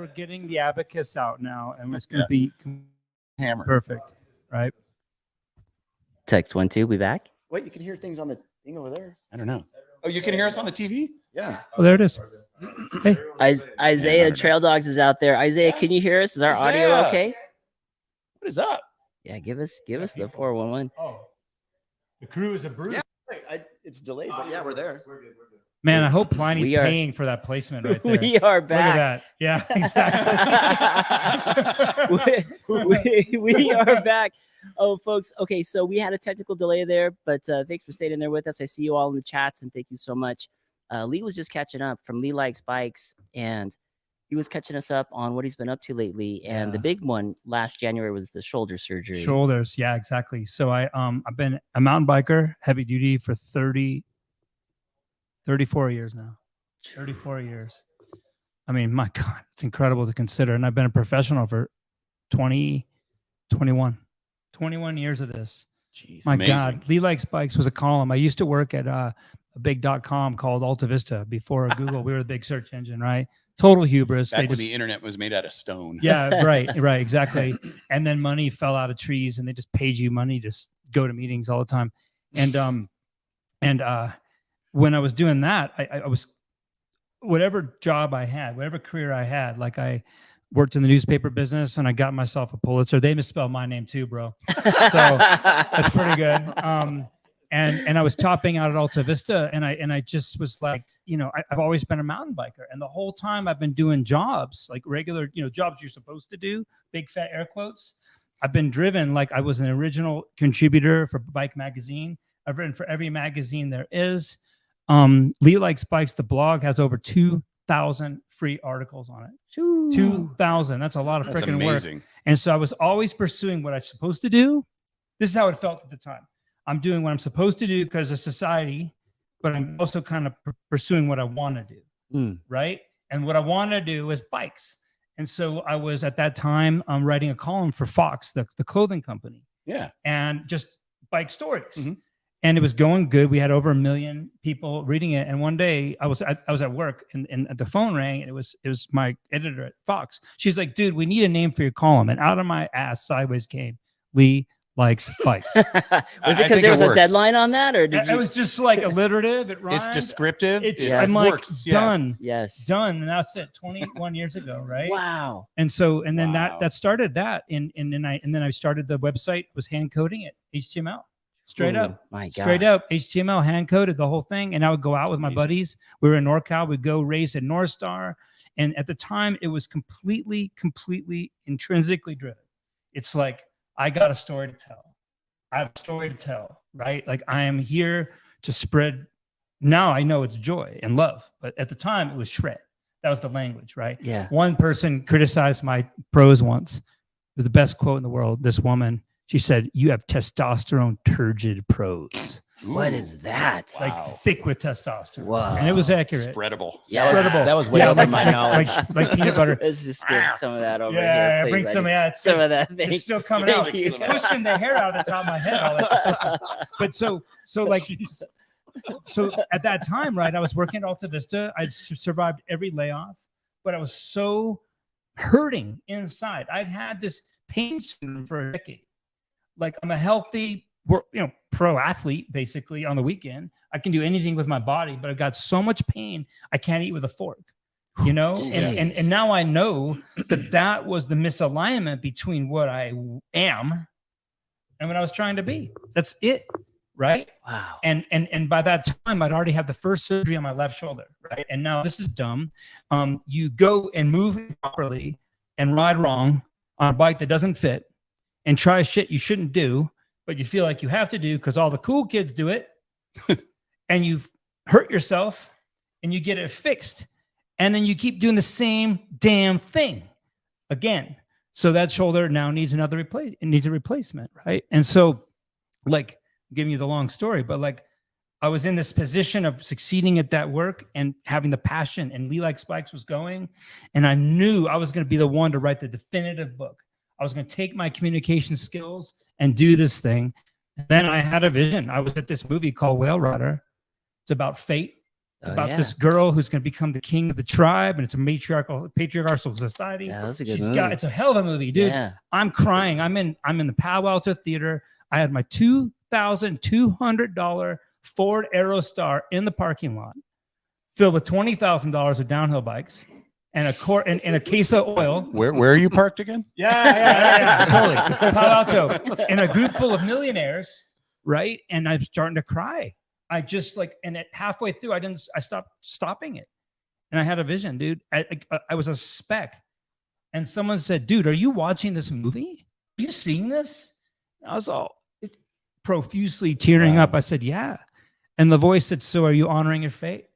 we're getting the abacus out now, and it's going to be hammer. Perfect, right? Text 1-2. We back? Wait, you can hear things on the thing over there. I don't know. Oh, you can hear us on the TV? Yeah. Oh, there it is. Hey, Isaiah Trail Dogs is out there. Isaiah, can you hear us? Is our audio okay? What is up? Yeah, give us the 411. Oh, the crew is a brute. Yeah, it's delayed, but yeah, we're there. Man, I hope Pliny's paying for that placement right there. We are back. Look at that. Yeah, exactly. we are back. Oh, folks. Okay, so we had a technical delay there, but thanks for staying in there with us. I see you all in the chats, and thank you so much. Lee was just catching up from Lee Likes Bikes, and he was catching us up on what he's been up to lately. And the big one last January was the shoulder surgery. Shoulders, yeah, exactly. So I've been a mountain biker, heavy duty for 34 years now. 34 years. I mean, my God, it's incredible to consider. And I've been a professional for 21 years of this. Jeez, my amazing. God, Lee Likes Bikes was a column. I used to work at a big.com called Alta Vista before Google. We were the big search engine, right? Total hubris. Back when the internet was made out of stone. Yeah, right, exactly. And then money fell out of trees, and they just paid you money to go to meetings all the time. And when I was doing that, I was, whatever job I had, whatever career I had, like I worked in the newspaper business and I got myself a Pulitzer. They misspelled my name too, bro. So that's pretty good. And I was topping out at Alta Vista, and I just was like, you know, I've always been a mountain biker, and the whole time I've been doing jobs, like regular, you know, jobs you're supposed to do, big fat air quotes. I've been driven like I was an original contributor for Bike Magazine. I've written for every magazine there is. Lee Likes Bikes, the blog, has over 2,000 free articles on it. 2,000. That's a lot of freaking work. And so I was always pursuing what I was supposed to do. This is how it felt at the time. I'm doing what I'm supposed to do because of society, but I'm also kind of pursuing what I want to do. Right. And what I want to do is bikes. And so I was at that time writing a column for Fox, the clothing company. Yeah. And just bike stories. And it was going good. We had over 1 million people reading it. And one day I was at work, and the phone rang, and it was my editor at Fox. She's like, dude, we need a name for your column. And out of my ass sideways came Lee Likes Bikes. Was it because there was a deadline on that, or did it was just like alliterative? It rhymed. It's descriptive. I'm like, works. done. Yes. Done. And that's it. 21 years ago, right? Wow. And so, and then that started that. And then I started the website, was hand coding it, HTML. Straight up. My God. Straight up HTML, hand coded the whole thing. And I would go out with my buddies. We were in NorCal. We'd go race at North Star. And at the time, it was completely intrinsically driven. It's like, I got a story to tell. I have a story to tell, right? Like, I am here to spread. Now I know it's joy and love. But at the time, it was shred. That was the language, right? Yeah. One person criticized my prose once. It was the best quote in the world. This woman, she said, "You have testosterone turgid prose." What is that? Like thick with testosterone. Wow. And it was accurate. Spreadable. Yeah, that was way over my knowledge. Like peanut butter. Let's just get some of that over Yeah, here. bring please. some. Yeah, Some of that. It's still coming out. Thank you. It's pushing the hair out of the top of my head. All that testosterone. But so like, so at that time, right? I was working at Alta Vista. I survived every layoff, but I was so hurting inside. I'd had this pain syndrome for a decade. Like, I'm a healthy, pro athlete, basically, on the weekend. I can do anything with my body, but I've got so much pain, I can't eat with a fork, and now I know that was the misalignment between what I am and what I was trying to be. That's it, right? Wow. And by that time, I'd already had the first surgery on my left shoulder, right? And now this is dumb. You go and move properly and ride wrong on a bike that doesn't fit, and try shit you shouldn't do, but you feel like you have to do because all the cool kids do it, and you hurt yourself, and you get it fixed, and then you keep doing the same damn thing again. So that shoulder now needs a replacement, right? And so, like, I'm giving you the long story, but like, I was in this position of succeeding at that work and having the passion, and Lee Likes Bikes was going, and I knew I was going to be the one to write the definitive book. I was going to take my communication skills and do this thing. Then I had a vision. I was at this movie called Whale Rider. It's about fate. It's about this girl who's going to become the king of the tribe, and it's a patriarchal society. Yeah, that was a good movie. It's a hell of a movie, dude. Yeah. I'm crying. I'm in the Palo Alto Theater. I had my $2,200 Ford Aerostar in the parking lot, filled with $20,000 of downhill bikes and a case of oil. Where are you parked again? Yeah, totally. Palo Alto, and a group full of millionaires, right? And I'm starting to cry. I just and at halfway through, I stopped stopping it. And I had a vision, dude. I was a speck. And someone said, dude, are you watching this movie? Are you seeing this? I was all profusely tearing up. I said, yeah. And the voice said, so are you honoring your fate?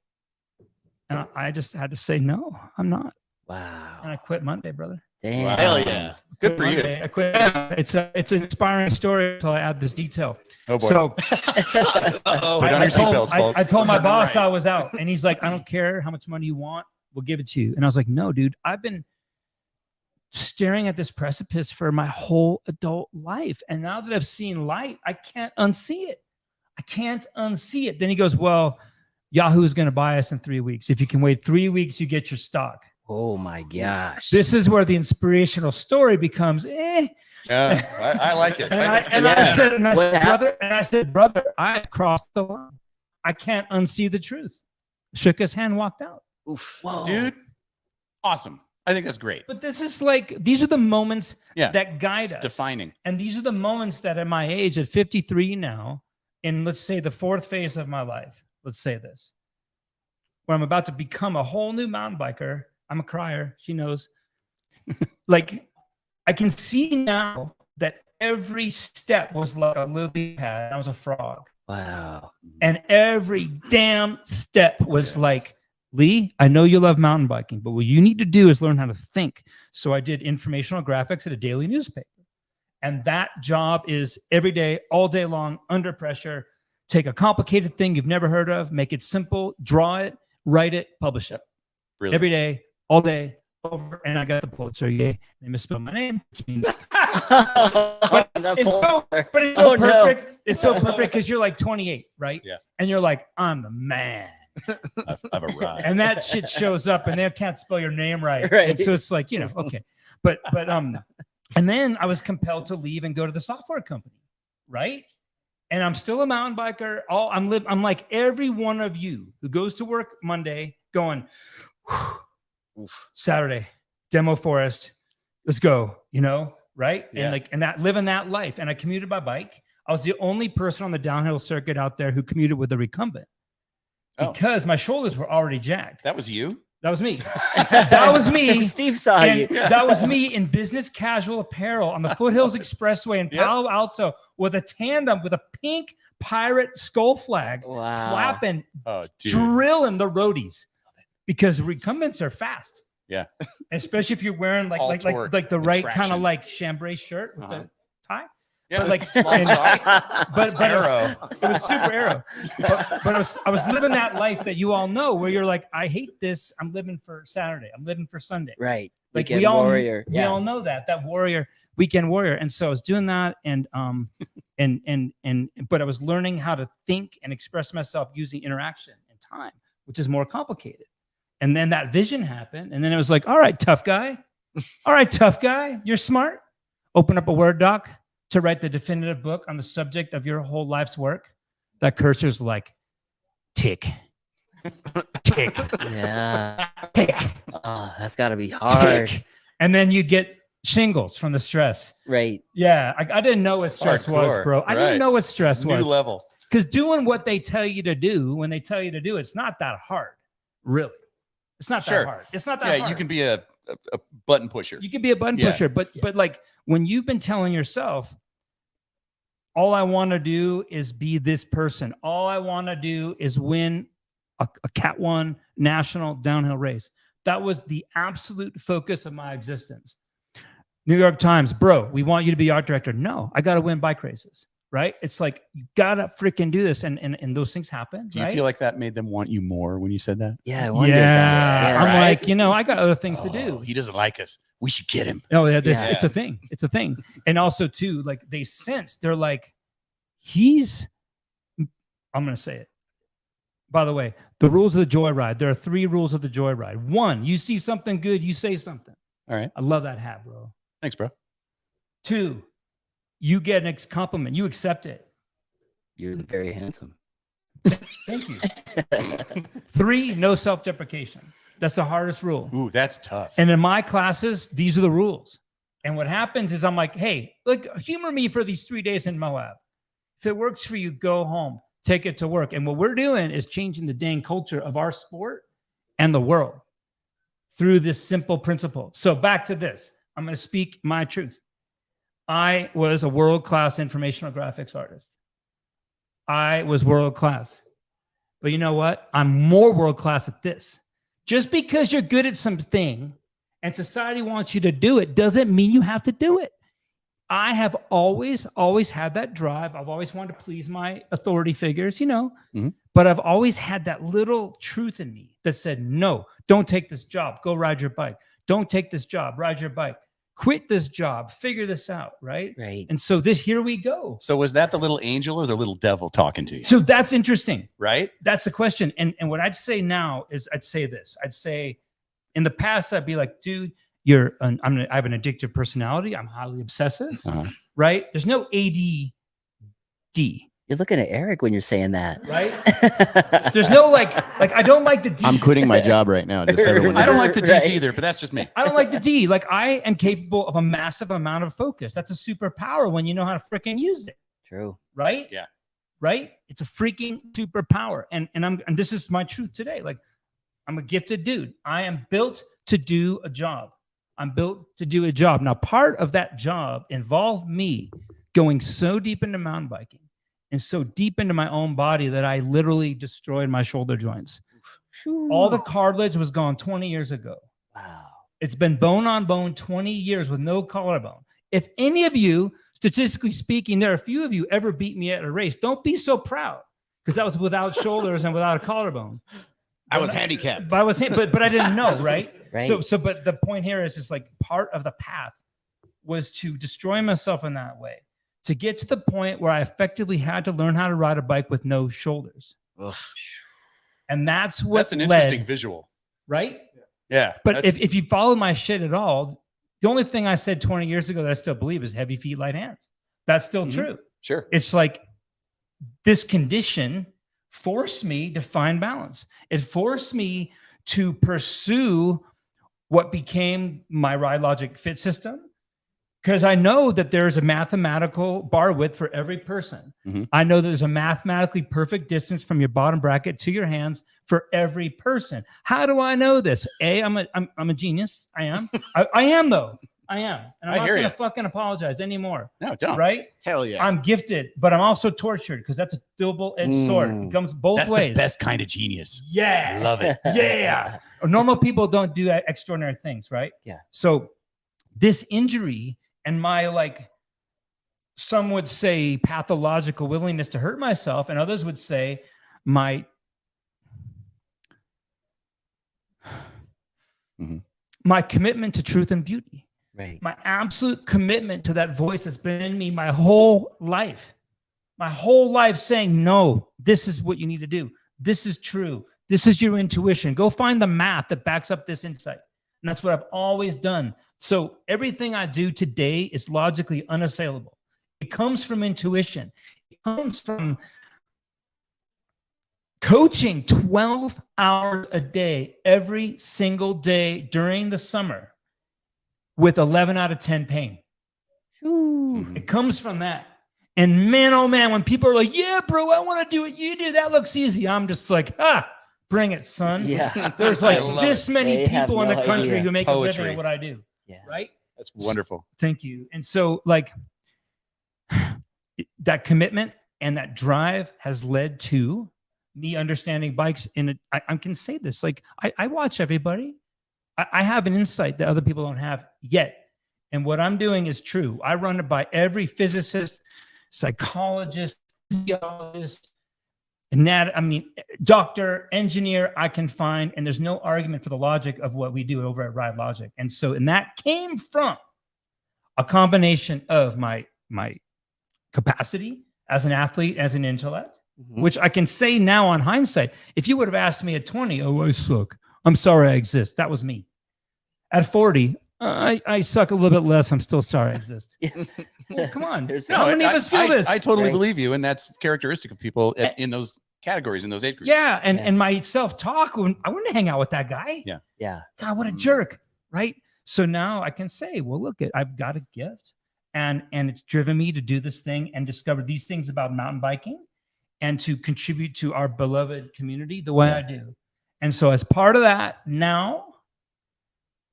And I just had to say, no, I'm not. Wow. And I quit Monday, brother. Damn. Wow. Hell yeah. Good for you. I quit. It's an inspiring story until I add this detail. Oh boy. So Uh-oh. Put on your seatbelts, folks. I told my We're boss right. I was out, and he's like, I don't care how much money you want, we'll give it to you. And I was like, no, dude, I've been staring at this precipice for my whole adult life. And now that I've seen light, I can't unsee it. Then he goes, well, Yahoo is going to buy us in 3 weeks. If you can wait 3 weeks, you get your stock. Oh my gosh. This is where the inspirational story becomes, Yeah, I like it. And That's I good. said, brother, I crossed the line. I can't unsee the truth. Shook his hand, walked out. Oof. Whoa. Dude, awesome. I think that's great. But this is these are the moments Yeah, that guide It's us. defining. And these are the moments that at my age, at 53 now, in let's say the fourth phase of my life, let's say this, where I'm about to become a whole new mountain biker. I'm a crier. She knows. I can see now that every step was like a lily pad. I was a frog. Wow. And every damn step was like, Lee, I know you love mountain biking, but what you need to do is learn how to think. So I did informational graphics at a daily newspaper. And that job is every day, all day long, under pressure. Take a complicated thing you've never heard of, make it simple, draw it, write it, publish it. Really. Every day, all day, over. And I got the Pulitzer. Yay. They misspelled my name, which means That it's so, Pulitzer. but it's so Oh, no. perfect. It's so perfect because you're like 28, right? Yeah. And you're like, I'm the man. I've arrived. And that shit shows up and they can't spell your name right. Right. And so it's like, okay. But and then I was compelled to leave and go to the software company, right? And I'm still a mountain biker. I'm like every one of you who goes to work Monday going, Saturday, demo forest, let's go, right? Yeah. And that living that life. And I commuted by bike. I was the only person on the downhill circuit out there who commuted with a recumbent because my shoulders were already jacked. That was you? That was me. That was me. Steve saw you. And that was me in business casual apparel on the Foothills Expressway in Palo Alto with a tandem with a pink pirate skull flag Wow. flapping, Oh, dude. drilling the roadies because recumbents are fast. Yeah. Especially if you're wearing All like torque the and right kind traction. of like chambray shirt with the tie. Yeah, But, like, small and- socks. But Arrow. it was super arrow. But I was living that life that you all know where you're like, I hate this. I'm living for Saturday. I'm living for Sunday. Right. Like Weekend we all warrior. we all know that warrior, weekend warrior. And so I was doing that and but I was learning how to think and express myself using interaction and time, which is more complicated. And then that vision happened. And then it was like, all right, tough guy. All right, tough guy. You're smart. Open up a Word doc to write the definitive book on the subject of your whole life's work. That cursor's like tick, tick, Yeah. tick, Oh, that's got to be hard. tick. And then you get shingles from the stress. Right. Yeah, I didn't know what stress was, Hardcore, bro. I didn't right. know what stress New was. level. Because doing what they tell you to do, when they tell you to do, it's not that hard, really. It's not Sure. that hard. It's not that Yeah, hard. you can be a button pusher. You can be a button Yeah. pusher, but like when you've been telling yourself, all I want to do is be this person. All I want to do is win a Cat 1 national downhill race. That was the absolute focus of my existence. New York Times, bro, we want you to be art director. No, I got to win bike races, right? It's like, you got to freaking do this. And those things happen. Do you right? feel like that made them want you more when you said that? Yeah. I Yeah, wondered that. I'm Right? like, I got other things to do. Oh, he doesn't like us. We should get him. Oh, yeah, Yeah. it's a thing. It's a thing. And also, too, like they sense, they're like, I'm going to say it. By the way, the rules of the joyride. There are 3 rules of the joyride. 1, you see something good, you say something. All right. I love that hat, bro. Thanks, bro. 2, you get a compliment, you accept it. You're very handsome. Thank you. 3, no self-deprecation. That's the hardest rule. Ooh, that's tough. And in my classes, these are the rules. And what happens is I'm like, hey, like, humor me for these 3 days in Moab. If it works for you, go home, take it to work. And what we're doing is changing the dang culture of our sport and the world through this simple principle. So back to this. I'm going to speak my truth. I was a world-class informational graphics artist. I was world-class. But you know what? I'm more world-class at this. Just because you're good at something and society wants you to do it doesn't mean you have to do it. I have always had that drive. I've always wanted to please my authority figures, but I've always had that little truth in me that said, no, don't take this job. Go ride your bike. Don't take this job. Ride your bike. Quit this job. Figure this out. Right. And so here we go. So was that the little angel or the little devil talking to you? So that's interesting. Right. That's the question. And what I'd say now is I'd say this. I'd say in the past, I'd be like, dude, I have an addictive personality. I'm highly obsessive, right? There's no ADD. You're looking at Eric when you're saying that, right? There's no like I don't like the D. I'm quitting my job right now. Just so everyone I don't knows. like the D's either, but that's just me. I don't like the D. Like I am capable of a massive amount of focus. That's a superpower when you know how to freaking use it. True. Right? Yeah. Right? It's a freaking superpower. And this is my truth today. Like I'm a gifted dude. I am built to do a job. I'm built to do a job. Now, part of that job involved me going so deep into mountain biking and so deep into my own body that I literally destroyed my shoulder joints. All the cartilage was gone 20 years ago. Wow. It's been bone on bone 20 years with no collarbone. If any of you, statistically speaking, there are a few of you ever beat me at a race, don't be so proud because that was without shoulders and without a collarbone. I was handicapped. But I didn't know, right? Right. So, but the point here is just like part of the path was to destroy myself in that way, to get to the point where I effectively had to learn how to ride a bike with no shoulders. Ugh. And that's an interesting visual, right? Yeah. But if you follow my shit at all, the only thing I said 20 years ago that I still believe is heavy feet, light hands. That's still true. Sure. It's like this condition forced me to find balance. It forced me to pursue what became my Ride Logic Fit system, because I know that there's a mathematical bar width for every person. I know that there's a mathematically perfect distance from your bottom bracket to your hands for every person. How do I know this? I'm a genius. I am. I am though. I am. And I'm not going to fucking apologize anymore. No, don't. Right? Hell yeah. I'm gifted, but I'm also tortured because that's a double-edged sword. It comes both That's ways. the best kind of genius. Yeah. Love it. Yeah. Normal people don't do that extraordinary things, right? Yeah. So this injury and my, some would say pathological willingness to hurt myself, and others would say my commitment to truth and beauty. Right. My absolute commitment to that voice that's been in me my whole life saying, no, this is what you need to do. This is true. This is your intuition. Go find the math that backs up this insight. And that's what I've always done. So everything I do today is logically unassailable. It comes from intuition. It comes from coaching 12 hours a day, every single day during the summer, with 11 out of 10 pain. It comes from that. And man, oh man, when people are like, yeah, bro, I want to do what you do. That looks easy. I'm just like, bring it, son. Yeah. There's like this many They have people in the no country idea. who make a Poetry. living at what I do. Yeah. Right? That's wonderful. Thank you. And so that commitment and that drive has led to me understanding bikes I can say this, I watch everybody. I have an insight that other people don't have yet. And what I'm doing is true. I run it by every physicist, psychologist, physiologist, doctor, engineer I can find. And there's no argument for the logic of what we do over at Ride Logic. And that came from a combination of my capacity as an athlete, as an intellect, Mhm. which I can say now on hindsight. If you would have asked me at 20, oh, I suck. I'm sorry I exist. That was me. At 40, I suck a little bit less. I'm still sorry I exist. Well, come on. There's- How many of us feel this? I totally Right. believe you, and that's characteristic of people in those categories, in those age groups. Yeah, and Yes. my self-talk, I wouldn't hang out with that guy. Yeah. God, what a jerk, right? So now I can say, well, look, I've got a gift, and it's driven me to do this thing and discover these things about mountain biking, and to contribute to our beloved community the way I do. And so as part of that, now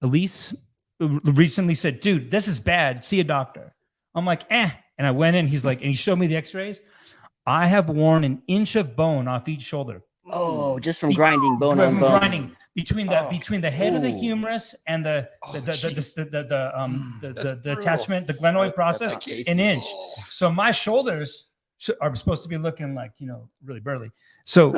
Elise recently said, dude, this is bad. See a doctor. I'm like, eh. And I went in. He's like, and he showed me the x-rays. I have worn an inch of bone off each shoulder. Oh, just from grinding bone on bone. Grinding between the head of the humerus and the attachment, the glenoid process, an inch. So my shoulders are supposed to be looking like, really burly. So,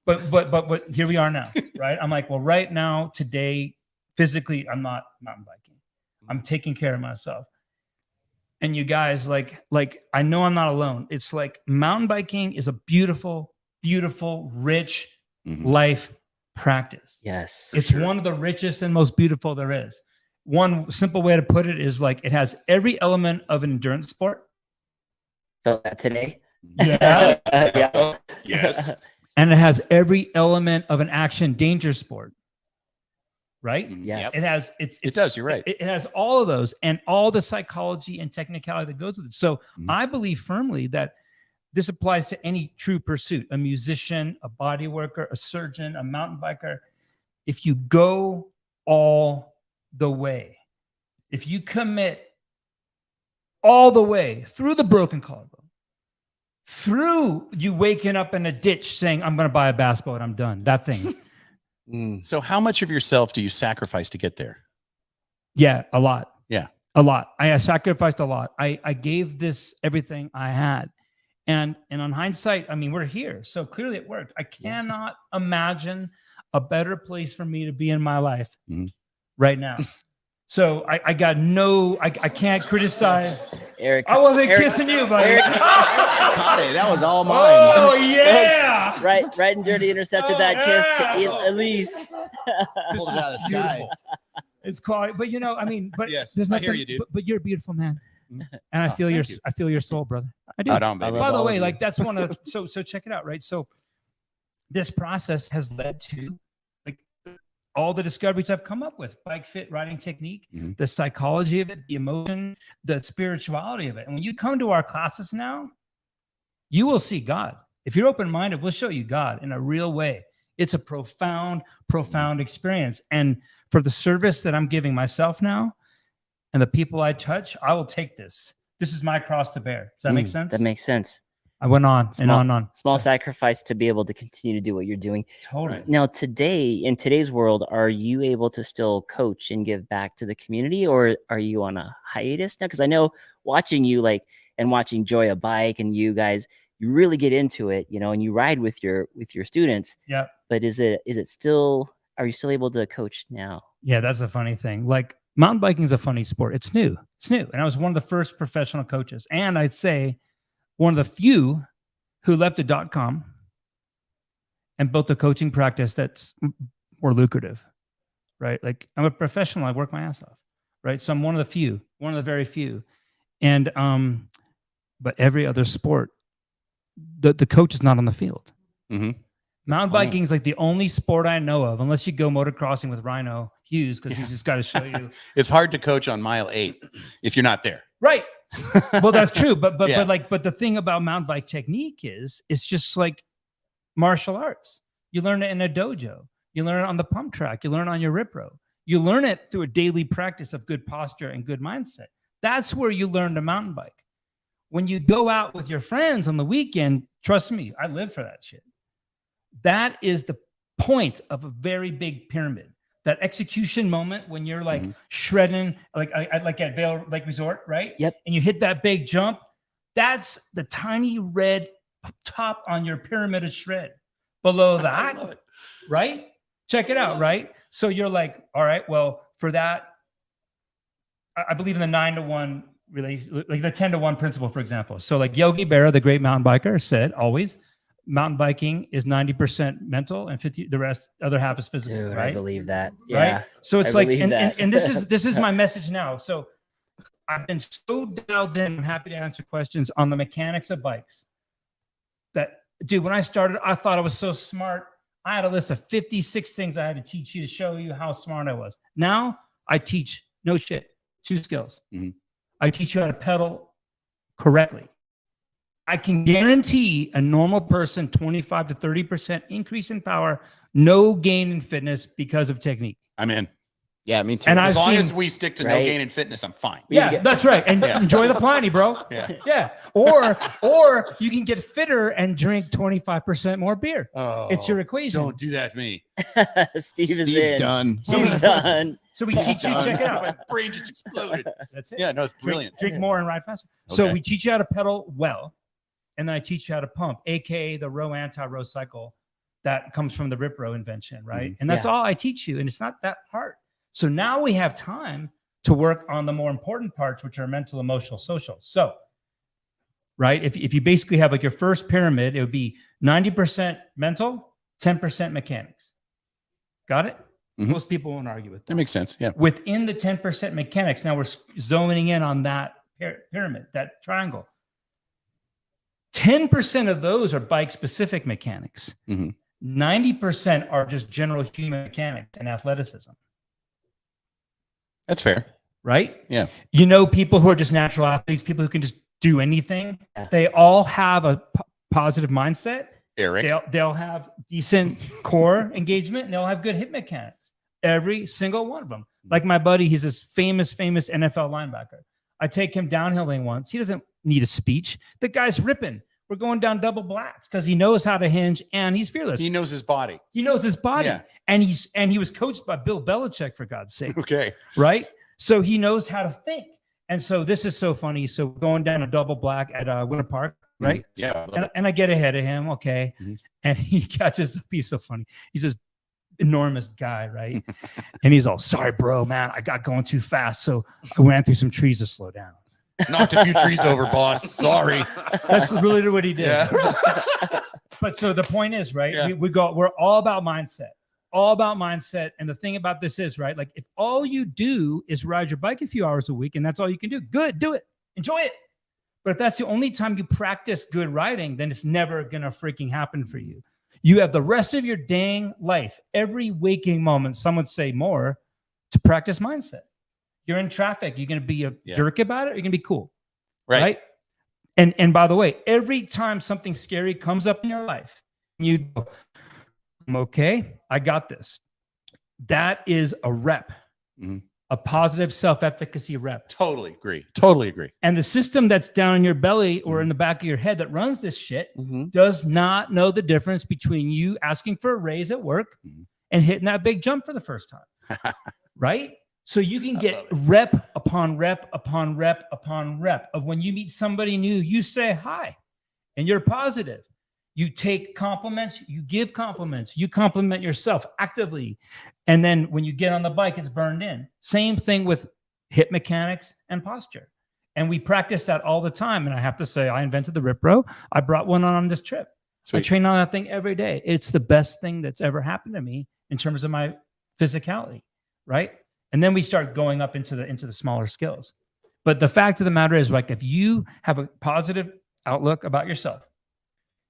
but here we are now, right? I'm like, well, right now, today, physically, I'm not mountain biking. I'm taking care of myself. And you guys, like I know I'm not alone. It's like mountain biking is a beautiful, beautiful, rich life practice. Yes. It's one of the richest and most beautiful there is. One simple way to put it is like it has every element of an endurance sport. Felt that today. Yeah. Yeah. Yes. And it has every element of an action danger sport. Right? Yes. It has It does. You're right. it has all of those and all the psychology and technicality that goes with it. So I believe firmly that this applies to any true pursuit, a musician, a body worker, a surgeon, a mountain biker. If you go all the way, if you commit all the way through the broken collarbone, through you waking up in a ditch saying, I'm going to buy a bass boat, I'm done, that thing. So how much of yourself do you sacrifice to get there? Yeah, a lot. Yeah. A lot. I sacrificed a lot. I gave this everything I had. And on hindsight, I mean, we're here. So clearly it worked. I cannot imagine a better place for me to be in my life right now. So I got I can't criticize. Eric. I wasn't kissing you, buddy. Eric. Caught it. That was all mine. Oh, yeah. Right and dirty intercepted that kiss to Elise. Pulled it out of the sky. It's called, but I mean, but Yes, there's I nothing, hear you, dude. But you're a beautiful man. And I feel thank you. I feel your soul, brother. I do. Right on, baby. By the all way, of you. like that's one of so check it out, right? So this process has led to like all the discoveries I've come up with: bike fit, riding technique, the psychology of it, the emotion, the spirituality of it. And when you come to our classes now, you will see God. If you're open-minded, we'll show you God in a real way. It's a profound, profound experience. And for the service that I'm giving myself now and the people I touch, I will take this. This is my cross to bear. Does that make sense? That makes sense. I went on and on and on. Small sacrifice to be able to continue to do what you're doing. Totally. Now, today, in today's world, are you able to still coach and give back to the community, or are you on a hiatus now? Because I know watching you and watching Joya Bike and you guys, you really get into it, and you ride with your students. Yeah. But is it still, are you still able to coach now? Yeah, that's a funny thing. Like mountain biking is a funny sport. It's new. And I was one of the first professional coaches. And I'd say one of the few who left a .com and built a coaching practice that's more lucrative, right? Like I'm a professional. I work my ass off, right? So I'm one of the very few. And, but every other sport, the coach is not on the field. Mountain biking is like the only sport I know of, unless you go motocrossing with Rhino Hughes, because he's just got to show you. It's hard to coach on mile 8 if you're not there. Right. Well, that's true. But Yeah. but the thing about mountain bike technique is it's just like martial arts. You learn it in a dojo. You learn it on the pump track. You learn it on your ripro. You learn it through a daily practice of good posture and good mindset. That's where you learn to mountain bike. When you go out with your friends on the weekend, trust me, I live for that shit. That is the point of a very big pyramid. That execution moment when you're like shredding, like at Vail Lake Resort, right? Yep. And you hit that big jump. That's the tiny red top on your pyramid of shred. Below that, right? Check it out, right? So you're like, all right, well, for that, I believe in the 9-to-1 like the 10-to-1 principle, for example. So like Yogi Berra, the great mountain biker, said always, mountain biking is 90% mental and 50, the other half is physical, Dude, right? I believe that. Yeah. Right. So it's I like, believe and that. this is my message now. So I've been so dialed in. I'm happy to answer questions on the mechanics of bikes. That, dude, when I started, I thought I was so smart. I had a list of 56 things I had to teach you to show you how smart I was. Now I teach, no shit, 2 skills. Mhm. I teach you how to pedal correctly. I can guarantee a normal person 25 to 30% increase in power, no gain in fitness because of technique. I'm in. Yeah, me too. And As I've long seen, as we stick to no Right. gain in fitness, I'm fine. yeah, that's right. And Yeah. enjoy the Pliny, bro. Yeah. Yeah. Or you can get fitter and drink 25% more beer. Oh, It's your equation. don't do that to me. Steve is Steve's in. done. He's done. So we teach you, check it out. My brain just exploded. That's it. Yeah, no, it's brilliant. Drink more and ride faster. So Okay. we teach you how to pedal well, and then I teach you how to pump, aka the row anti-row cycle that comes from the rip row invention, right? And that's Yeah. all I teach you, and it's not that hard. So now we have time to work on the more important parts, which are mental, emotional, social. So, right, if you basically have like your first pyramid, it would be 90% mental, 10% mechanics. Got it? Mhm. Most people won't argue with that. That makes sense. Yeah. Within the 10% mechanics, now we're zoning in on that pyramid, that triangle. 10% of those are bike specific mechanics. Mhm. 90% are just general human mechanics and athleticism, That's fair. right? Yeah. You know, people who are just natural athletes, people who can just do anything, Yeah. they all have a positive mindset. Eric. They'll have decent core engagement and they'll have good hip mechanics. Every single one of them. Like my buddy, he's this famous NFL linebacker. I take him downhilling once. He doesn't need a speech. The guy's ripping. We're going down double blacks because he knows how to hinge and he's fearless. He knows his body. He knows his body. Yeah. And he was coached by Bill Belichick, for God's sake. Okay. Right? So he knows how to think. And so this is so funny. So going down a double black at Winter Park, right? Yeah. I love it. And I get ahead of him, okay. Mhm. And he catches a piece so funny. He's this enormous guy, right? And he's all, sorry, bro, man, I got going too fast. So I ran through some trees to slow down. Knocked a few trees over, boss. Sorry. That's really what he did. Yeah. But so the point is, right? Yeah. We're all about mindset. All about mindset. And the thing about this is, right? Like if all you do is ride your bike a few hours a week and that's all you can do, good, do it. Enjoy it. But if that's the only time you practice good riding, then it's never going to freaking happen for you. You have the rest of your dang life, every waking moment, some would say more, to practice mindset. You're in traffic. You're going to be a jerk about it. Or you're going to be cool. Right. And by the way, every time something scary comes up in your life, you go, I'm okay. I got this. That is a rep, a positive self-efficacy rep. Totally agree. Totally agree. And the system that's down in your belly or in the back of your head that runs this shit does not know the difference between you asking for a raise at work and hitting that big jump for the first time. Right? So you can get rep upon rep upon rep upon rep of when you meet somebody new, you say hi and you're positive. You take compliments, you give compliments, you compliment yourself actively. And then when you get on the bike, it's burned in. Same thing with hip mechanics and posture. And we practice that all the time. And I have to say, I invented the rip row. I brought one on this trip. Sweet. I train on that thing every day. It's the best thing that's ever happened to me in terms of my physicality, right? And then we start going up into the smaller skills. But the fact of the matter is, like, if you have a positive outlook about yourself,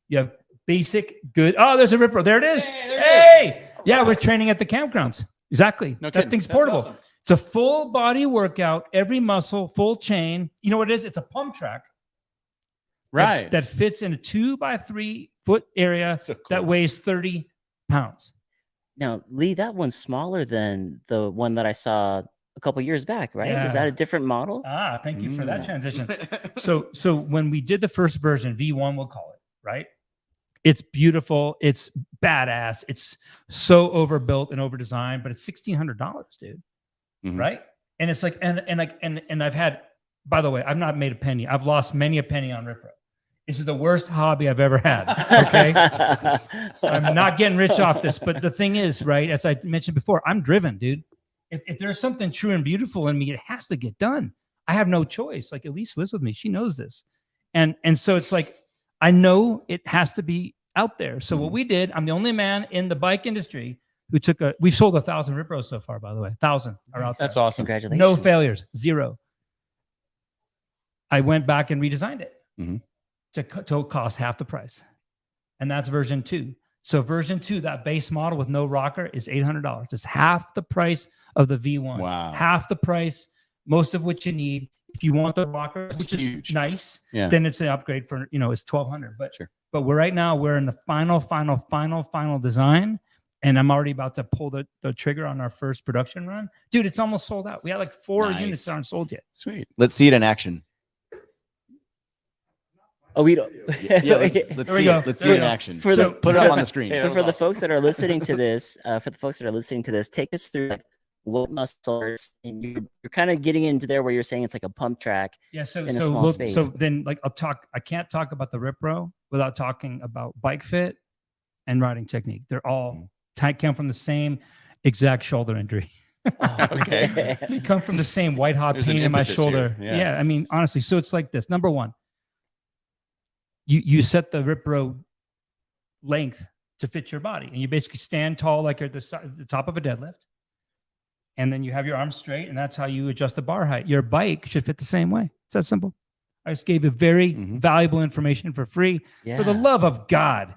you have basic good. Oh, there's a rip row. There it is. Hey, yeah, we're training at the campgrounds. Exactly. No that kidding. thing's That's portable. awesome. It's a full body workout, every muscle, full chain. You know what it is? It's a pump track. Right. That fits in a 2x3 foot area So cool. that weighs 30 pounds. Now, Lee, that one's smaller than the one that I saw a couple years back, right? Yeah. Is that a different model? Ah, thank you for that Mm. transition. So when we did the first version, V1 we'll call it, right? It's beautiful, it's badass, it's so overbuilt and overdesigned, but it's $1,600, dude. Mhm. Right? And it's like, and I've had, by the way, I've not made a penny. I've lost many a penny on Rip Row. This is the worst hobby I've ever had. Okay. I'm not getting rich off this, but the thing is, right, as I mentioned before, I'm driven, dude. If there's something true and beautiful in me, it has to get done. I have no choice. Like Elise lives with me. She knows this. And so it's like, I know it has to be out there. So what we did, I'm the only man in the bike industry who we've sold 1,000 Rip Bros so far, by the way. 1,000 are out there. That's awesome. Congratulations. No failures, 0. I went back and redesigned it to cost half the price. And that's version 2. So version 2, that base model with no rocker is $800. It's half the price of the V1. Wow. Half the price, most of what you need. If you want the rocker, which is huge. nice, Yeah. then it's an upgrade for, it's $1,200. But Sure. but right now we're in the final design. And I'm already about to pull the trigger on our first production run. Dude, it's almost sold out. We have like 4 Nice. units that aren't sold yet. Sweet. Let's see it in action. Oh, we don't. Yeah, let's There we see go. it. Let's There see we it in go. action. For the- Put it up on the screen. Hey, So that for was the awesome. folks that are listening to this, take us through like what muscles, and you're kind of getting into there where you're saying it's like a pump track. Yeah, so in a so small we'll- space. so then like I can't talk about the Rip Bro without talking about bike fit and riding technique. They're all come from the same exact shoulder injury. Okay. They come from the same white hot There's an pain in my impetus shoulder. here. Yeah. I mean, honestly, so it's like this. Number one, you set the Rip Bro length to fit your body, and you basically stand tall like you're at the top of a deadlift, and then you have your arms straight, and that's how you adjust the bar height. Your bike should fit the same way. It's that simple. I just gave you very valuable information for free. Yeah. For the love of God,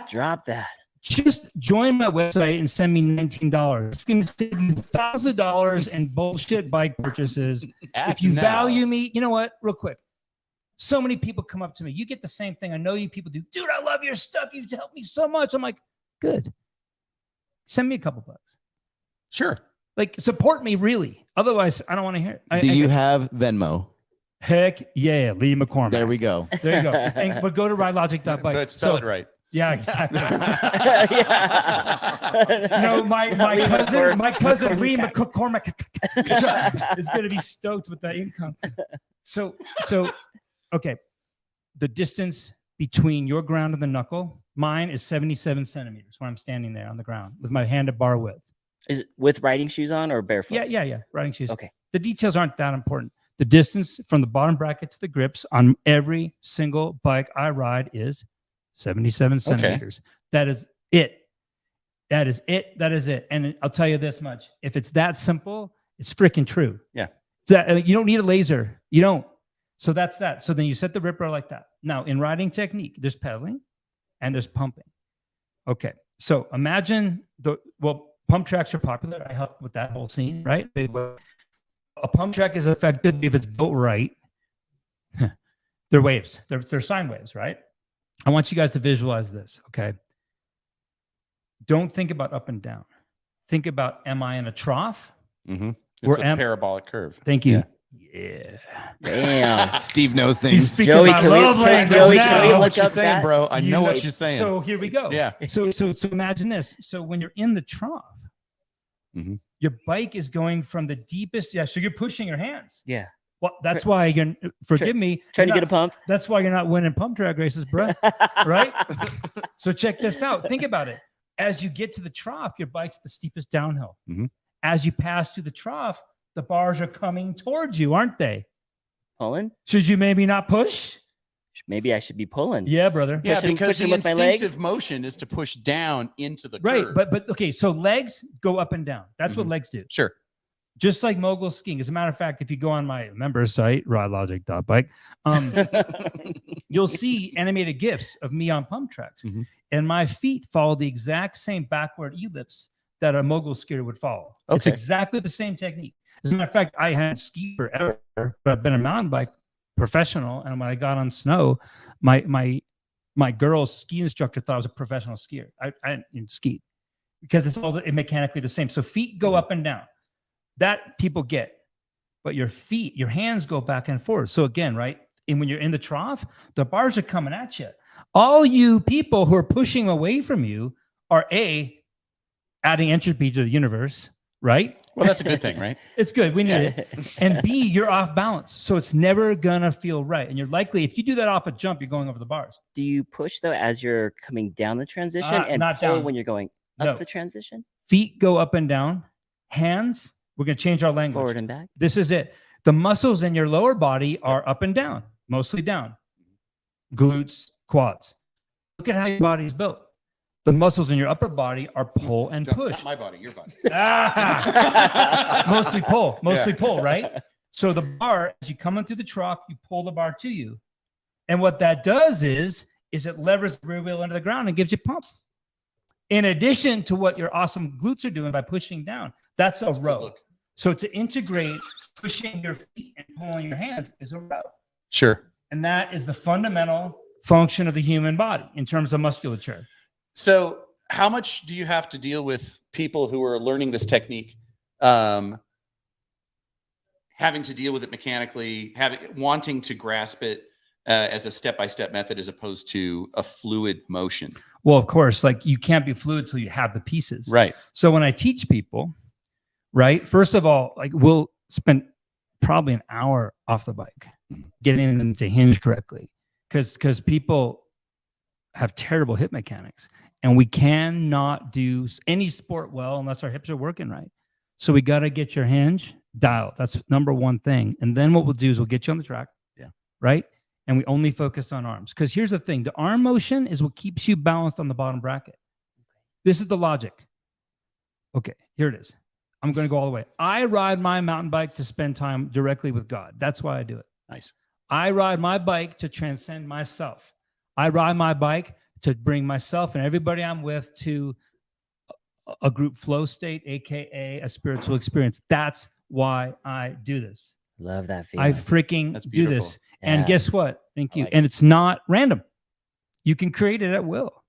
Drop that. just join my website and send me $19. It's going to save you $1,000 in bullshit bike purchases. Act If you now. value me, you know what? Real quick. So many people come up to me. You get the same thing. I know you people do. Dude, I love your stuff. You've helped me so much. I'm like, good. Send me a couple bucks. Sure. Like, support me, really. Otherwise, I don't want to hear it. Do you have Venmo? Heck yeah, Lee McCormcack. There we go. There you go. But go to ridelogic.bike. But spell it right. Yeah, exactly. Yeah. My cousin Lee McCormcack is going to be stoked with that income. So okay, the distance between your ground and the knuckle, mine is 77 centimeters when I'm standing there on the ground with my hand at bar width. Is it with riding shoes on or barefoot? Yeah, riding shoes. Okay. The details aren't that important. The distance from the bottom bracket to the grips on every single bike I ride is 77 centimeters. That is it. That is it. That is it. And I'll tell you this much. If it's that simple, it's freaking true. Yeah. You don't need a laser. You don't. So that's that. So then you set the Rip Bro like that. Now, in riding technique, there's pedaling and there's pumping. Okay. So imagine pump tracks are popular. I helped with that whole scene, right? A pump track is effective if it's built right. They're waves. They're sine waves, right? I want you guys to visualize this, okay? Don't think about up and down. Think about, am I in a trough? Mm-hmm. Or It's a parabolic curve. Thank you. Yeah. Damn. Steve knows He's things. speaking Joey, my can we- love can- language Joey, now. can I we know look what you're up saying, that? bro. I You know know- what you're saying. So here we go. Yeah. So imagine this. So when you're in the trough, Mhm. your bike is going from the deepest. Yeah. So you're pushing your hands. Yeah. Well, that's why you're. Forgive me. Trying to you're get a pump. That's why you're not winning pump track races, bro. Right? So check this out. Think about it. As you get to the trough, your bike's the steepest downhill. Mhm. As you pass through the trough, the bars are coming towards you, aren't they? Pulling? Should you maybe not push? Maybe I should be pulling. Yeah, brother. Yeah, Pushing- because pushing the with my legs? instinctive motion is to push down into the Right. curve. But okay. So legs go up and down. That's what Mhm. legs do. Sure. Just like mogul skiing. As a matter of fact, if you go on my member site, ridelogic.bike, you'll see animated GIFs of me on pump tracks. Mhm. And my feet follow the exact same backward ellipse that a mogul skier would follow. It's Okay. exactly the same technique. As a matter of fact, I hadn't skied forever, but I've been a mountain bike professional. And when I got on snow, my girl's ski instructor thought I was a professional skier. I didn't ski because it's all mechanically the same. So feet go up and down. That people get, but your hands go back and forth. So again, right? And when you're in the trough, the bars are coming at you. All you people who are pushing away from you are adding entropy to the universe, right? Well, that's a good thing, right? It's good. We need it. And B, you're off balance. So it's never gonna feel right. And you're likely, if you do that off a jump, you're going over the bars. Do you push though as you're coming down the transition and not pull down. when you're going up No. the transition? Feet go up and down. Hands, we're gonna change our language. Forward and back? This is it. The muscles in your lower body are up and down, mostly down. Glutes, quads. Look at how your body is built. The muscles in your upper body are pull and push. Not my body, your body. Mostly pull, right? So the bar, as you come in through the trough, you pull the bar to you. And what that does is it levers the rear wheel into the ground and gives you pump. In addition to what your awesome glutes are doing by pushing down, that's a row. So to integrate pushing your feet and pulling your hands is a row. Sure. And that is the fundamental function of the human body in terms of musculature. So how much do you have to deal with people who are learning this technique, having to deal with it mechanically, wanting to grasp it as a step-by-step method as opposed to a fluid motion? Well, of course, like you can't be fluid till you have the pieces. Right. So when I teach people, right, first of all, like we'll spend probably an hour off the bike getting them to hinge correctly because people have terrible hip mechanics and we cannot do any sport well unless our hips are working right. So we got to get your hinge dialed. That's number one thing. And then what we'll do is we'll get you on the track. Yeah. Right. And we only focus on arms. Because here's the thing. The arm motion is what keeps you balanced on the bottom bracket. This is the logic. Okay, here it is. I'm going to go all the way. I ride my mountain bike to spend time directly with God. That's why I do it. Nice. I ride my bike to transcend myself. I ride my bike to bring myself and everybody I'm with to a group flow state, AKA a spiritual experience. That's why I do this. Love that feeling. I freaking That's do beautiful. this. And Yeah. guess what? Thank you. like And it's not random. You can create it at will.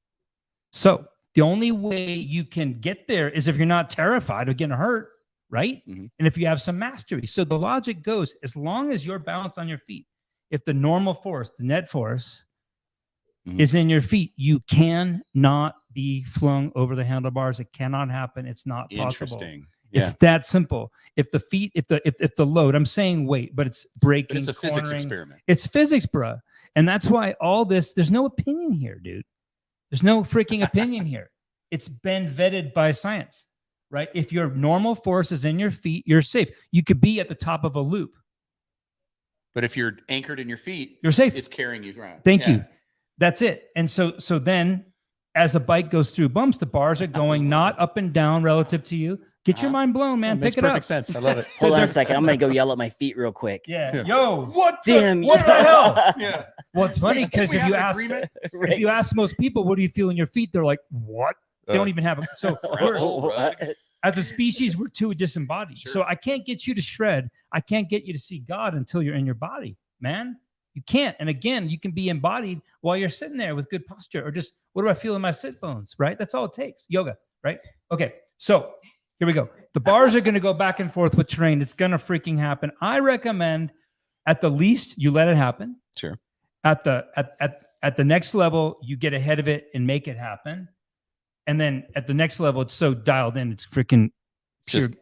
So the only way you can get there is if you're not terrified of getting hurt, right? Mhm. And if you have some mastery. So the logic goes, as long as you're balanced on your feet, if the normal force, the net force, Mhm. is in your feet, you cannot be flung over the handlebars. It cannot happen. It's not possible. Interesting. Yeah. It's that simple. If the feet, if the load, I'm saying weight, but it's breaking. But it's a physics cornering. experiment. It's physics, bruh. And that's why all this, there's no opinion here, dude. There's no freaking opinion here. It's been vetted by science, right? If your normal force is in your feet, you're safe. You could be at the top of a loop. But if you're anchored in your feet, You're safe. it's carrying you through. Thank you. That's it. And so then as a bike goes through bumps, the bars are going not up and down relative to you. Get your mind blown, man. Makes Pick it up. perfect sense. I love it. Hold on a second. I'm going to go yell at my feet real quick. Yeah. Yeah. Yo. What Damn. What the hell? Yeah. Well, it's funny because We if have you an ask agreement? if you ask most people, what do you feel in your feet? They're like, what? They don't even have a so Gravel, right? as a species, we're too disembodied. Sure. So I can't get you to shred. I can't get you to see God until you're in your body, man. You can't. And again, you can be embodied while you're sitting there with good posture or just, what do I feel in my sit bones, right? That's all it takes. Yoga, right? Okay. So here we go. The bars are going to go back and forth with terrain. It's going to freaking happen. I recommend at the least you let it happen. Sure. At the next level, you get ahead of it and make it happen. And then at the next level, it's so dialed in, it's freaking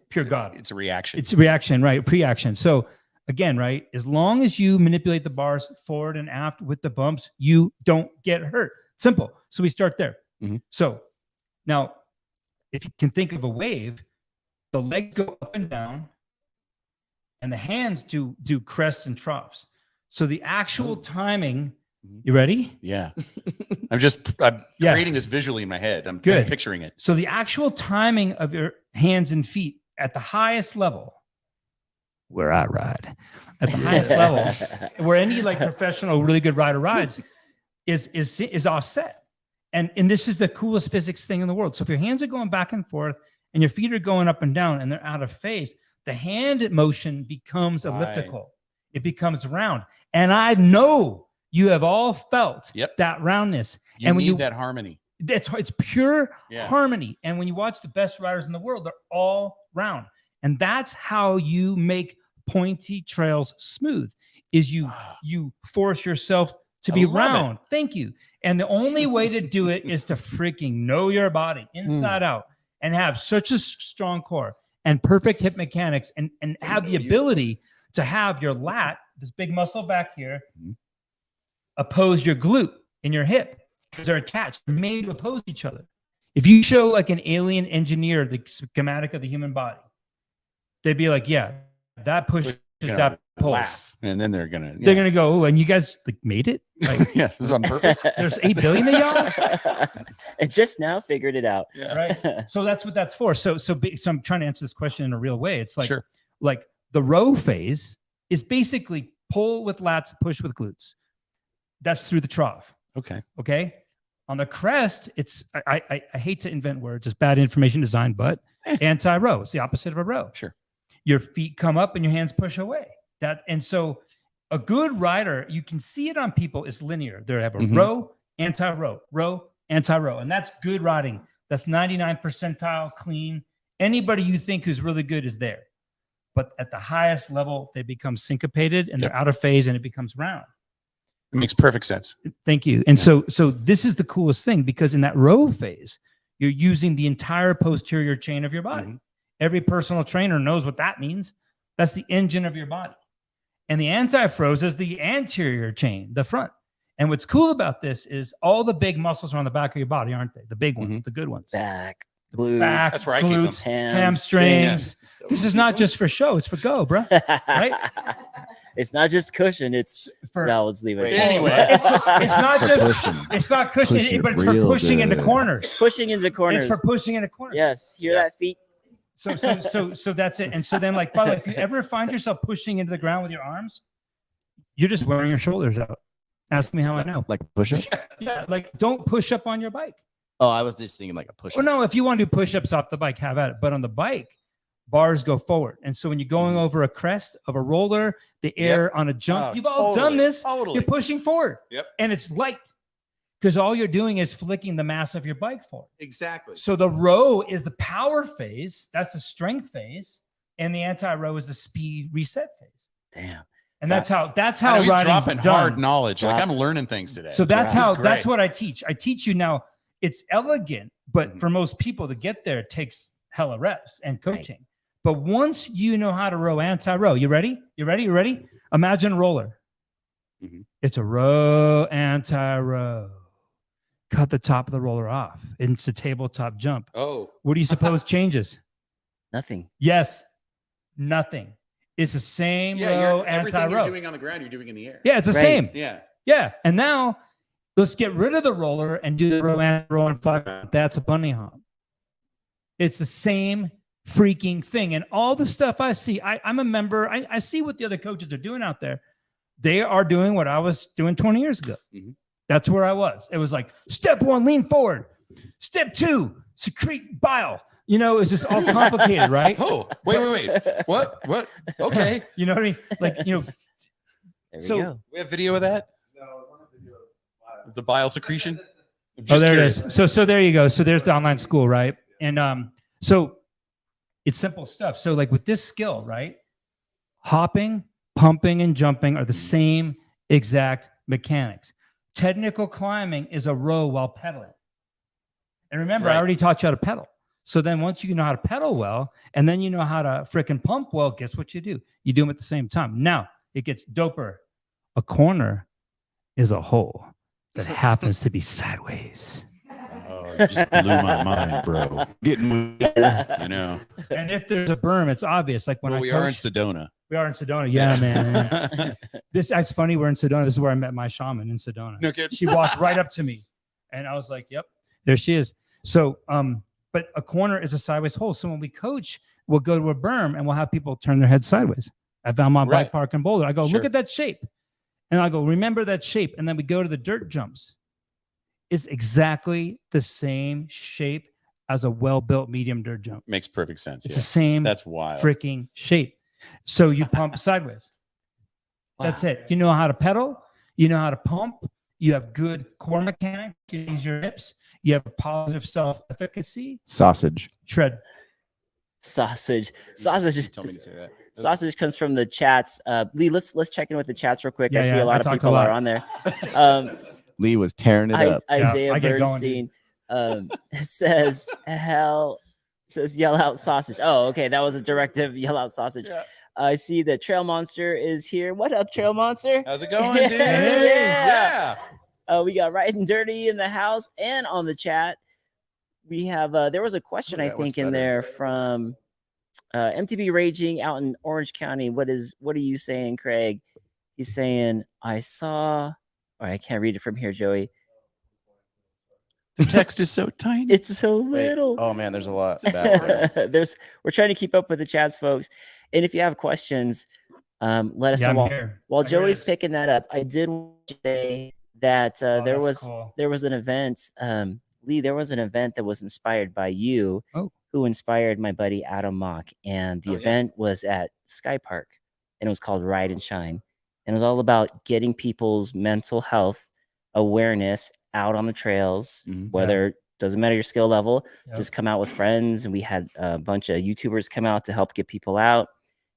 pure God. It's a reaction. It's a reaction, right? Pre-action. So again, right? As long as you manipulate the bars forward and aft with the bumps, you don't get hurt. Simple. So we start there. Mhm. So now, if you can think of a wave, the legs go up and down, and the hands do crests and troughs. So the actual timing. You ready? Yeah. I'm Yeah. creating this visually in my head. I'm Good. picturing it. So the actual timing of your hands and feet at the highest level, where I ride, at the highest level, where any like professional, really good rider rides, is offset. And this is the coolest physics thing in the world. So if your hands are going back and forth and your feet are going up and down and they're out of phase, the hand motion becomes elliptical. It becomes round. And I know you have all felt that roundness. You and when need that harmony. it's pure Yeah. harmony. And when you watch the best riders in the world, they're all round. And that's how you make pointy trails smooth, is you force yourself to be love it. round. Thank you. And the only way to do it is to freaking know your body inside out and have such a strong core and perfect hip mechanics and have the ability to have your lat, this big muscle back here, oppose your glute in your hip because they're attached. They're made to oppose each other. If you show like an alien engineer the schematic of the human body, they'd be like, yeah, that pushes that pulls. Laugh. and then they're gonna They're gonna go, oh, and you guys like made it. Like yeah, this is on purpose. there's 8 billion of y'all. And just now figured it out. Yeah. Right. So that's what that's for. So I'm trying to answer this question in a real way. It's like Sure. like the row phase is basically pull with lats, push with glutes. That's through the trough. Okay. Okay. On the crest, it's I hate to invent words, it's bad information design, but anti-row. It's the opposite of a row. Sure. Your feet come up and your hands push away. And so a good rider, you can see it on people, is linear. They have a Mhm. row, row, anti-row. And that's good riding. That's 99 percentile clean. Anybody you think who's really good is there. But at the highest level, they become syncopated and Yep. they're out of phase and it becomes round. It makes perfect sense. Thank you. And so this is the coolest thing, because in that row phase, you're using the entire posterior chain of your body. Mhm. Every personal trainer knows what that means. That's the engine of your body. And the anti-froze is the anterior chain, the front. And what's cool about this is all the big muscles are on the back of your body, aren't they? The big ones, the good ones. Back, glutes, Back, That's where I keep them. glutes, hamstrings. This is not just for show; it's for go, bro. Right? It's not just cushion. It's For no, let's leave it. Wait, anyway. it's not For just pushing. it's not cushion, Push it but it's for real pushing into good. corners. Pushing into corners. It's for pushing into corners. Yes, hear Yeah. that feet? So that's it. And so then, like, by the way, if you ever find yourself pushing into the ground with your arms, you're just wearing your shoulders out. Ask me how I know. Like push up. Yeah, like don't push up on your bike. Oh, I was just thinking like a push Well, up. no, if you want to do push-ups off the bike, have at it. But on the bike, bars go forward. And so when you're going over a crest of a roller, the air on a jump, Oh, you've all done this. Totally. You're pushing forward. Yep. And it's light because all you're doing is flicking the mass of your bike forward. Exactly. So the row is the power phase. That's the strength phase. And the anti-row is the speed reset phase. Damn. And that's how I know he's riding's dropping done. hard knowledge. Like Drop. I'm learning things today. So that's This is how great. that's what I teach. I teach you now. It's elegant, but Mhm. for most people to get there, it takes hella reps and coaching. But once you know how to row anti-row, you ready? You ready? Imagine a roller. Mhm. It's a row anti-row. Cut the top of the roller off. It's a tabletop jump. Oh, What do you suppose changes? Nothing. Yes, nothing. It's the same yeah. row You're, everything anti-row. you're doing on the ground, you're doing in the air. Yeah, it's the Right. same. Yeah. Yeah. And now let's get rid of the roller and do the row and fly. That's a bunny hop. It's the same freaking thing. And all the stuff I see, I'm a member. I see what the other coaches are doing out there. They are doing what I was doing 20 years ago. Mhm. That's where I was. It was like step 1, lean forward. Step 2, secrete bile. You know, it's just all complicated, right? Oh, wait. What? Okay. You know what I mean? Like, you know, There we So- go. We have video of that? The bile secretion? I'm oh, just there curious. it is. So there you go. So there's the online school, right? And so it's simple stuff. So like with this skill, right? Hopping, pumping, and jumping are the same exact mechanics. Technical climbing is a row while pedaling. And remember, I Right. already taught you how to pedal. So then once you know how to pedal well, and then you know how to frickin' pump well, guess what you do? You do them at the same time. Now it gets doper. A corner is a hole that happens to be sideways. Oh, it just blew my mind, bro. Getting I know. And if there's a berm, it's obvious. Like when Well, I we coach, are in Sedona. we are in Sedona. Yeah, man. It's funny. We're in Sedona. This is where I met my shaman in Sedona. No kidding. She walked right up to me, and I was like, "Yep, there she is." So, but a corner is a sideways hole. So when we coach, we'll go to a berm and we'll have people turn their heads sideways. I found my Right. bike park in Boulder. I go, Sure. look at that shape, and I go, remember that shape. And then we go to the dirt jumps. It's exactly the same shape as a well-built medium dirt jump. Makes perfect sense. It's Yeah. the same That's wild. freaking shape. So you pump sideways. That's Wow. it. You know how to pedal. You know how to pump. You have good core mechanics. You use your hips. You have a positive self-efficacy. sausage. Tread. Sausage. You Sausage. told me to say that. Sausage comes from the chats. Lee, let's check in with the chats real quick. I Yeah, see yeah, a lot I of talked a people lot. are on there. Um, Lee was tearing it up. Isaiah I get going, Bernstein says yell out sausage. Oh, okay, that was a directive. Yell out sausage. Yeah. I see that Trail Monster is here. What up, Trail Monster? How's it going, dude? Yeah. Yeah. We got Right and Dirty in the house and on the chat. We have there was a question Ooh, I that think works in better. there from MTB Raging out in Orange County. What are you saying, Craig? He's saying, I saw, or I can't read it from here, Joey. The text is so tiny. It's so Wait, little. oh man, there's a lot back there. We're trying to keep up with the chats, folks. And if you have questions, let us Yeah, know. I'm here. While Here it Joey's is. picking that up, I did want to say that Oh, there that's was cool. there was an event, Lee. There was an event that was inspired by you, Oh. who inspired my buddy Adam Mock, and the Oh, yeah. event was at Sky Park, and it was called Ride and Shine, and it was all about getting people's mental health awareness out on the trails, Mhm. whether doesn't matter your skill level, Yep. just come out with friends. And we had a bunch of YouTubers come out to help get people out.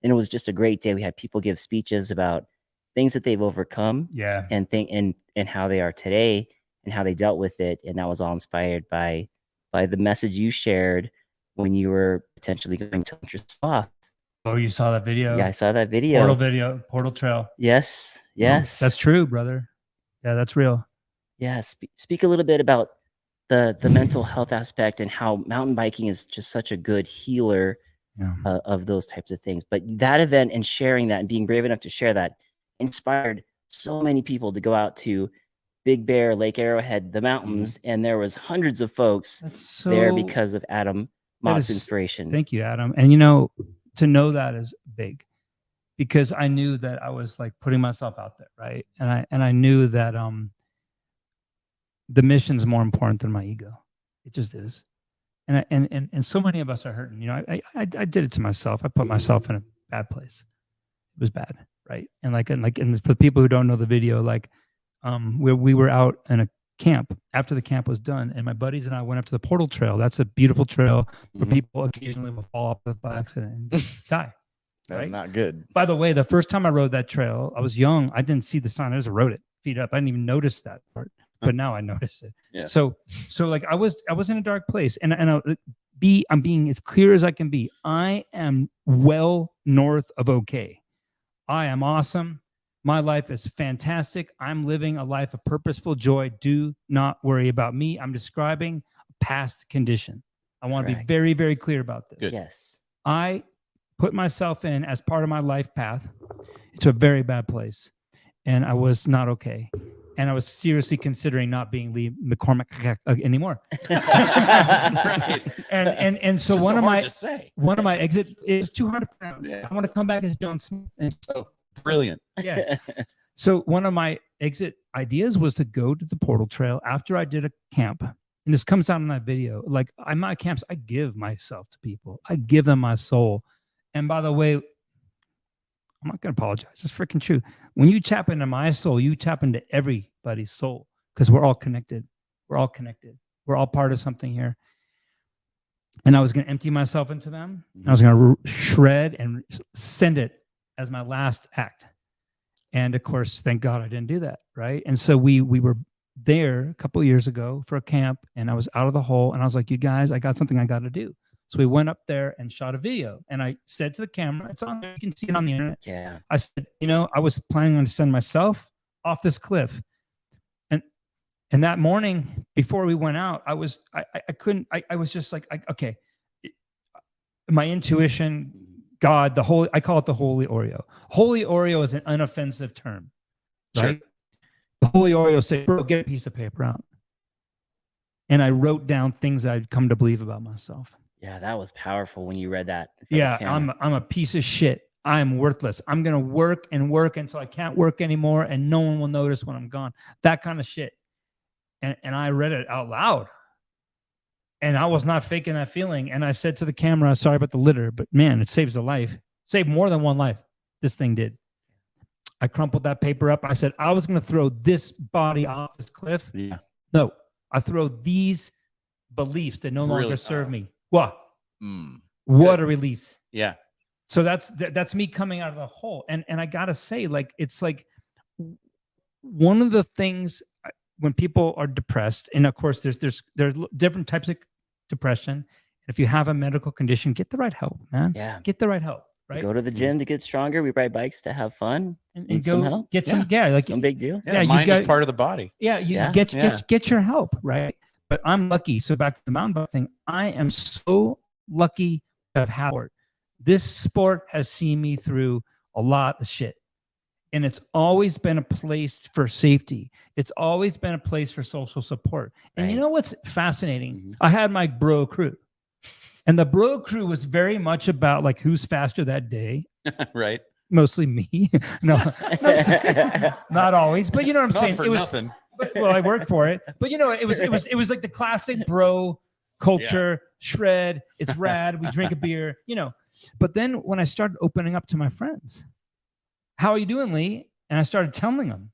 And it was just a great day. We had people give speeches about things that they've overcome Yeah. and how they are today and how they dealt with it. And that was all inspired by the message you shared when you were potentially going to launch yourself off. Oh, you saw that video? Yeah, I saw that video. Portal trail. Yes. Yes. That's true, brother. Yeah, that's real. Yeah. Speak a little bit about the mental health aspect and how mountain biking is just such a good healer Yeah. of those types of things. But that event and sharing that and being brave enough to share that inspired so many people to go out to Big Bear, Lake Arrowhead, the mountains, and there was hundreds of folks That's there so because of Adam that Mock's is- inspiration. Thank you, Adam. And you know, to know that is big, because I knew that I was like putting myself out there, right? And I knew that the mission's more important than my ego. It just is. And so many of us are hurting. You know, I did it to myself. I put myself in a bad place. It was bad, right? And for the people who don't know the video, like we were out in a camp after the camp was done, and my buddies and I went up to the Portal Trail. That's a beautiful trail where Mhm. people occasionally will fall off by accident and die. That's Right? not good. By the way, the first time I rode that trail, I was young. I didn't see the sign. I just rode it feet up. I didn't even notice that part, but now I notice it. Yeah. So like I was in a dark place, and I'm being as clear as I can be. I am well north of okay. I am awesome. My life is fantastic. I'm living a life of purposeful joy. Do not worry about me. I'm describing a past condition. I want to be Correct. very, very clear about this. Good. Yes. I put myself in as part of my life path to a very bad place, and I was not okay. And I was seriously considering not being Lee McCormcack anymore. Right. And so It's just one so of hard my to say. one of my exit is 200 pounds. Yeah. I want to come back as John Smith. And Brilliant. yeah. So one of my exit ideas was to go to the Portal Trail after I did a camp. And this comes out in that video. Like on my camps, I give myself to people. I give them my soul. And by the way, I'm not going to apologize. It's freaking true. When you tap into my soul, you tap into everybody's soul, because we're all connected. We're all connected. We're all part of something here. And I was going to empty myself into them. I was going to shred and send it as my last act. And of course, thank God I didn't do that. Right. And so we were there a couple of years ago for a camp, and I was out of the hole, and I was like, you guys, I got something I got to do. So we went up there and shot a video, and I said to the camera, it's on there, you can see it on the internet. Yeah. I said, you know, I was planning on to send myself off this cliff. And that morning before we went out, I was just like, okay, my intuition, God, I call it the Holy Oreo. Holy Oreo is an unoffensive term, right? Sure. The Holy Oreo said, bro, get a piece of paper out. And I wrote down things I'd come to believe about myself. Yeah, that was powerful when you read that. in front of the Yeah, camera. I'm a piece of shit. I'm worthless. I'm gonna work and work until I can't work anymore, and no one will notice when I'm gone. That kind of shit. And I read it out loud. And I was not faking that feeling. And I said to the camera, sorry about the litter, but man, it saves a life. Saved more than one life. This thing did. I crumpled that paper up. I said, I was going to throw this body off this cliff. Yeah. No, I throw these beliefs that no longer Really? serve me. What? Mm. What a release. Yeah. So that's me coming out of the hole. And I got to say, like, it's like one of the things when people are depressed, and of course there's different types of depression. If you have a medical condition, get the right help, man. Yeah. Get the right help, right? Go to the gym to get stronger. We ride bikes to have fun. and need some go help. get some, like No big deal. Yeah. Yeah, the you mind got- is part of the body. yeah, you Yeah. get your help, right? But I'm lucky. So back to the mountain bike thing, I am so lucky to have Howard. This sport has seen me through a lot of shit. And it's always been a place for safety. It's always been a place for social support. And you Right. know what's fascinating? Mhm. I had my bro crew. And the bro crew was very much about like who's faster that day. Right. Mostly me. No, not always. But you know what I'm Not saying? for It was, nothing. but, well, I worked for it. But you know, it was like the classic bro culture, shred. It's rad. We drink a beer, you know. But then when I started opening up to my friends, how are you doing, Lee? And I started telling them.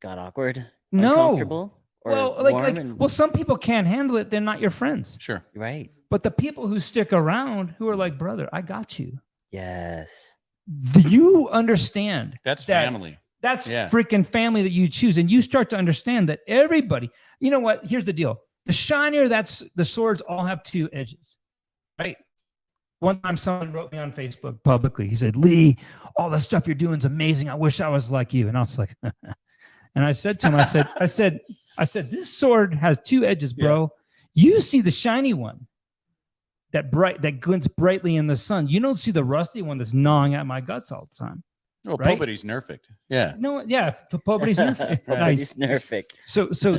Got awkward, No. uncomfortable, or Well, warm and well, some people can't handle it. They're not your friends. Sure. right. But the people who stick around, who are like, brother, I got you. Yes. Do you understand? That's that family. That's Yeah. freaking family that you choose. And you start to understand that everybody, you know what? Here's the deal. The shinier the swords all have two edges, right? One time someone wrote me on Facebook publicly. He said, Lee, all the stuff you're doing is amazing. I wish I was like you. And I was like, and I said to him, I said, this sword has two edges, bro. You see the shiny one that glints brightly in the sun. You don't see the rusty one that's gnawing at my guts all the time. Oh, Right? Pobody's nerfed. Yeah. No, yeah, Pobody's nerfed. Nice. Pobody's nerfed. So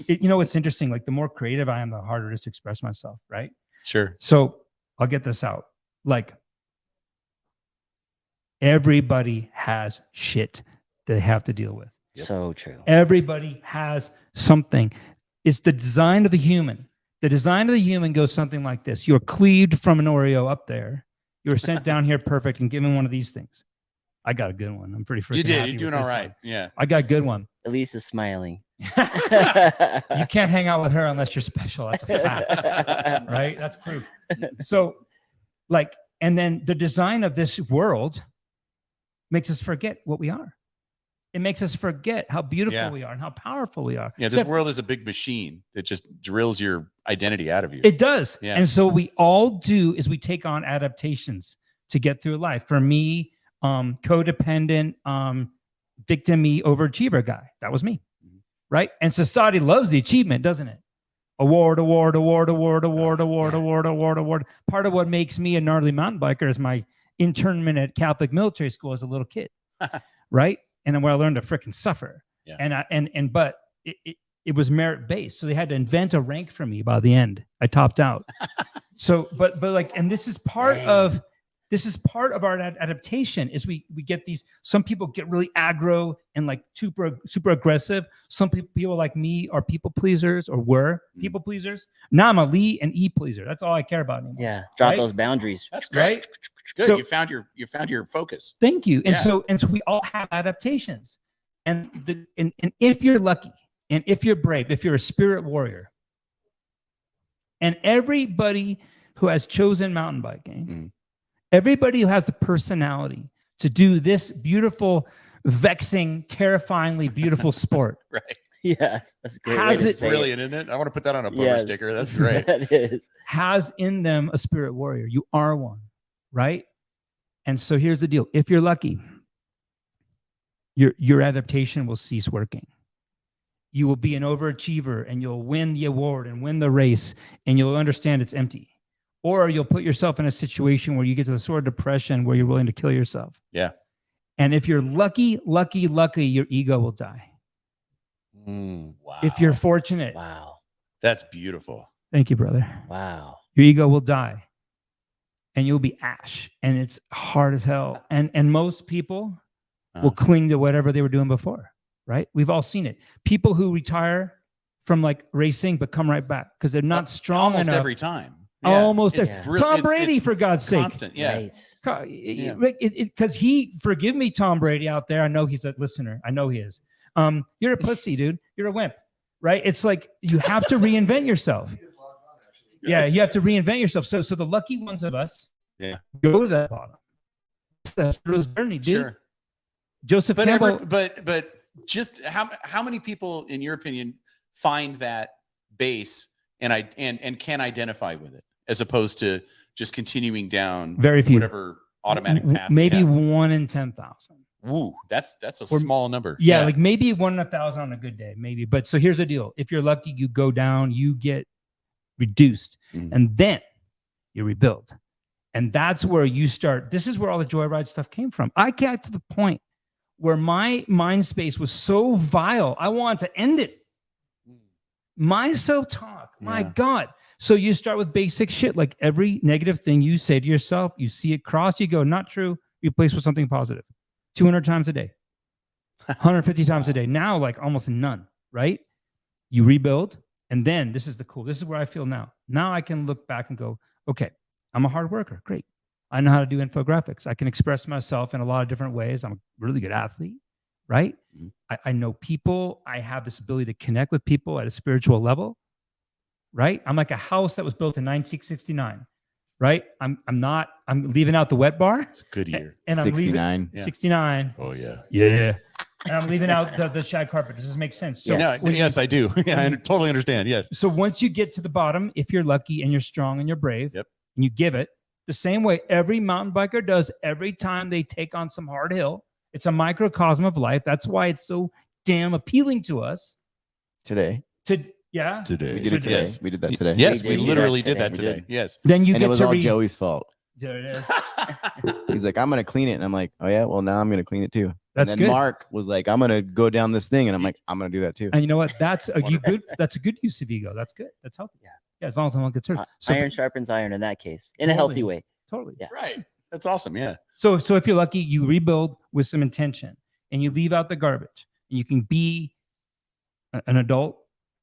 you know what's interesting? Like the more creative I am, the harder it is to express myself, right? Sure. So I'll get this out. Like everybody has shit that they have to deal with. So true. Everybody has something. It's the design of the human. The design of the human goes something like this. You're cleaved from an Oreo up there. You were sent down here perfect and given one of these things. I got a good one. I'm pretty freaking You did. happy You're with doing this all right. one. Yeah. I got a good one. Elise is smiling. You can't hang out with her unless you're special. That's a fact, right? That's proof. So, like, and then the design of this world makes us forget what we are. It makes us forget how beautiful we are and how powerful we are. Yeah. This world is a big machine that just drills your identity out of you. It does. Yeah. And so we all do is we take on adaptations to get through life. For me, codependent, victim-y, overachiever guy. That was me. Right? And society loves the achievement, doesn't it? Award. Part of what makes me a gnarly mountain biker is my internment at Catholic military school as a little kid. Right? And then where I learned to freaking suffer. Yeah. But it was merit based. So they had to invent a rank for me by the end. I topped out. So, but like, and this is part of our adaptation is we get these, some people get really aggro and like super aggressive. Some people like me are people pleasers or were people pleasers. Now I'm a Lee and E pleaser. That's all I care about anymore. Yeah. Drop Right? those boundaries. That's great. Right? Good. So- you found your focus. Thank you. And Yeah. so we all have adaptations. And if you're lucky and if you're brave, if you're a spirit warrior, and everybody who has chosen mountain biking, everybody who has the personality to do this beautiful, vexing, terrifyingly beautiful sport, Right. Yes. That's a great way Has to it say Brilliant, isn't it? I want to put that on a bumper Yes. sticker. That's great. That is. has in them a spirit warrior. You are one, right? And so here's the deal. If you're lucky, your adaptation will cease working. You will be an overachiever and you'll win the award and win the race and you'll understand it's empty. Or you'll put yourself in a situation where you get to the sort of depression where you're willing to kill yourself. Yeah. And if you're lucky, your ego will die. Wow. If you're fortunate, Wow. That's beautiful. thank you, brother. Wow. Your ego will die and you'll be ash and it's hard as hell. And most people will cling to whatever they were doing before, right? We've all seen it. People who retire from like racing but come right back because they're not strong almost enough. every time. Almost It's every- bri- Tom it's- Brady, it's for God's sake. constant. Yeah. Right. Because forgive me, Tom Brady out there. I know he's a listener. I know he is. You're a pussy, dude. You're a wimp, right? It's like you have to reinvent yourself. Yeah, you have to reinvent yourself. So the lucky ones of us, go to that bottom. It's the hero's journey, dude. Sure. Joseph Campbell. But just how many people, in your opinion, find that base and can identify with it, as opposed to just continuing down Very few. whatever automatic path? Maybe you have? 1 in 10,000. Woo, that's a Or- small number. Yeah, like maybe 1 in 1,000 on a good day, maybe. But so here's the deal: if you're lucky, you go down, you get reduced, Mhm. and then you rebuild. And that's where you start. This is where all the joyride stuff came from. I got to the point where my mind space was so vile, I wanted to end it. My self-talk, my Yeah. God. So you start with basic shit, like every negative thing you say to yourself, you see it cross, you go, not true, replace with something positive. 200 times a day, 150 times a day. Now, like almost none, right? You rebuild. And then this is this is where I feel now. Now I can look back and go, okay, I'm a hard worker. Great. I know how to do infographics. I can express myself in a lot of different ways. I'm a really good athlete, right? I know people. I have this ability to connect with people at a spiritual level, right? I'm like a house that was built in 1969, right? I'm leaving out the wet bar. It's a good year. And I'm 69. leaving 69. Oh yeah. Yeah. And I'm leaving out the shag carpet. Does this make sense? So Yes. Yes, I do. Yeah, I totally understand. Yes. So once you get to the bottom, if you're lucky and you're strong and you're brave, Yep. and you give it the same way every mountain biker does every time they take on some hard hill. It's a microcosm of life. That's why it's so damn appealing to us. Today. Today. We did it today. Yes. We did that today. Yes, We we did literally that did that today. today. Yes. Then you And get it was to all Joey's fault. There it is. He's like, I'm gonna clean it, and I'm like, oh yeah, well now I'm gonna clean it too. That's and then good. Mark was like, I'm gonna go down this thing, and I'm like, I'm gonna do that too. And you know what? That's a good use of ego. That's good. That's healthy. Yeah, as long as someone gets hurt. So Iron sharpens iron in that case, in a healthy way. totally. Yeah. Right. That's awesome. Yeah. So if you're lucky, you rebuild with some intention and you leave out the garbage. And you can be an adult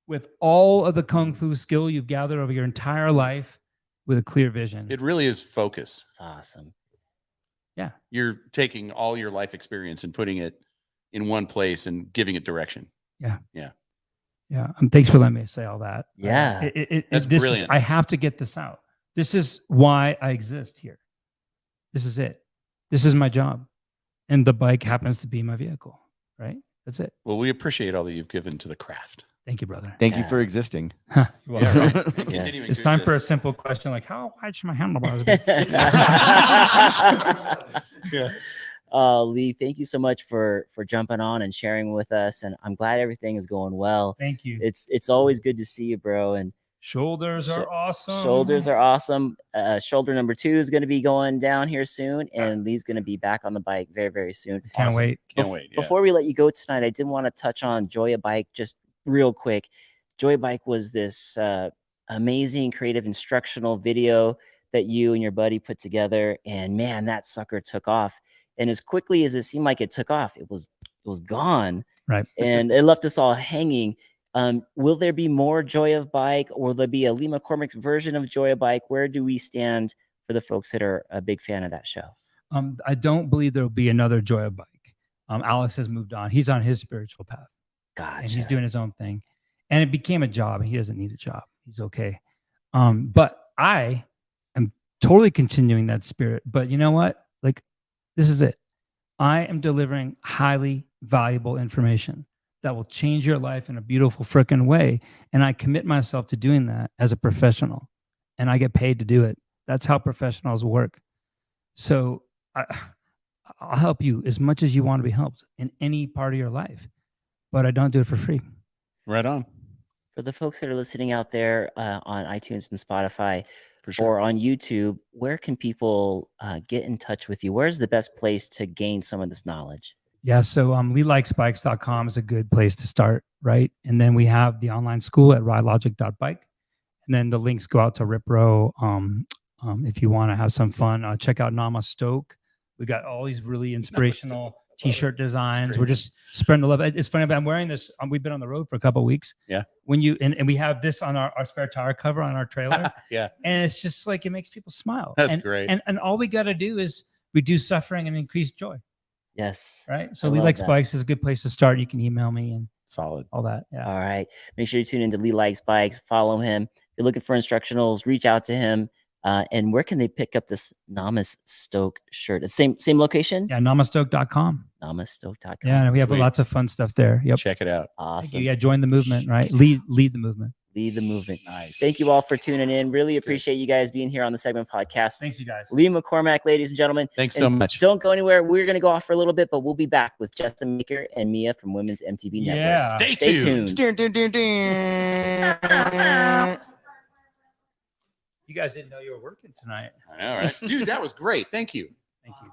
with all of the kung fu skill you've gathered over your entire life with a clear vision. It really is focus. It's awesome. Yeah. You're taking all your life experience and putting it in one place and giving it direction. Yeah. Thanks for letting me say all that. Yeah. That's this brilliant. I have to get this out. This is why I exist here. This is it. This is my job. And the bike happens to be my vehicle, right? That's it. Well, we appreciate all that you've given to the craft. Thank you, brother. Thank you Yeah. for existing. Huh, you're Yeah, welcome. right. And continuing It's to time for a exist. simple question like, how wide should my handlebars be? Yeah. Lee, thank you so much for jumping on and sharing with us. And I'm glad everything is going well. Thank you. It's always good to see you, bro. And Shoulders are awesome. shoulders are awesome. Shoulder number 2 is going to be going down here soon, and Lee's going to be back on the bike very, very soon. Can't Awesome. wait. Can't wait. Yeah. Before we let you go tonight, I did want to touch on Joya Bike just real quick. Joya Bike was this amazing, creative, instructional video that you and your buddy put together, and man, that sucker took off. And as quickly as it seemed like it took off, it was gone, Right. and it left us all hanging. Will there be more Joya Bike, or will there be a Lee McCormack's version of Joya Bike? Where do we stand for the folks that are a big fan of that show? I don't believe there will be another Joya bike. Alex has moved on. He's on his spiritual path. Gotcha. And he's doing his own thing. And it became a job. He doesn't need a job. He's okay. But I am totally continuing that spirit. But you know what? Like, this is it. I am delivering highly valuable information that will change your life in a beautiful freaking way. And I commit myself to doing that as a professional. And I get paid to do it. That's how professionals work. So I'll help you as much as you want to be helped in any part of your life. But I don't do it for free. Right on. For the folks that are listening out there on iTunes and Spotify, For sure. or on YouTube, where can people get in touch with you? Where's the best place to gain some of this knowledge? Yeah, so LeeLikesBikes.com is a good place to start, right? And then we have the online school at ridelogic.bike. And then the links go out to Ripro. If you want to have some fun, check out Nama Stoke. We got all these really inspirational t-shirt designs. We're just spreading the love. It's funny, but I'm wearing this. We've been on the road for a couple of weeks. Yeah. When you and we have this on our spare tire cover on our trailer. Yeah. And it's just like it makes people smile. That's and, great. And all we got to do is reduce suffering and increase joy. Yes. Right. So I Lee love Likes that. Bikes is a good place to start. You can email me and Solid. all that. Yeah. All right. Make sure you tune into Lee Likes Bikes. Follow him. If you're looking for instructionals, reach out to him. And where can they pick up this Namas Stoke shirt? It's same location? Yeah. Namastoke.com. Namastoke.com. Yeah. And we have Sweet. lots of fun stuff there. Yep. Check it out. Thank you. Awesome. Yeah. Join the movement, right? Lead the movement. Lead the movement. Nice. Thank you all for tuning in. Really That's good. appreciate you guys being here on the Segment Podcast. Thanks, you guys. Lee McCormack, ladies and gentlemen. Thanks so And much. Don't go anywhere. We're going to go off for a little bit, but we'll be back with Justin Maker and Mia from Women's MTV Network. Yeah. Stay Stay tuned. tuned. Dun, dun, dun, dun. You guys didn't know you were working tonight. I know, right? Dude, that was great. Thank you. Thank you.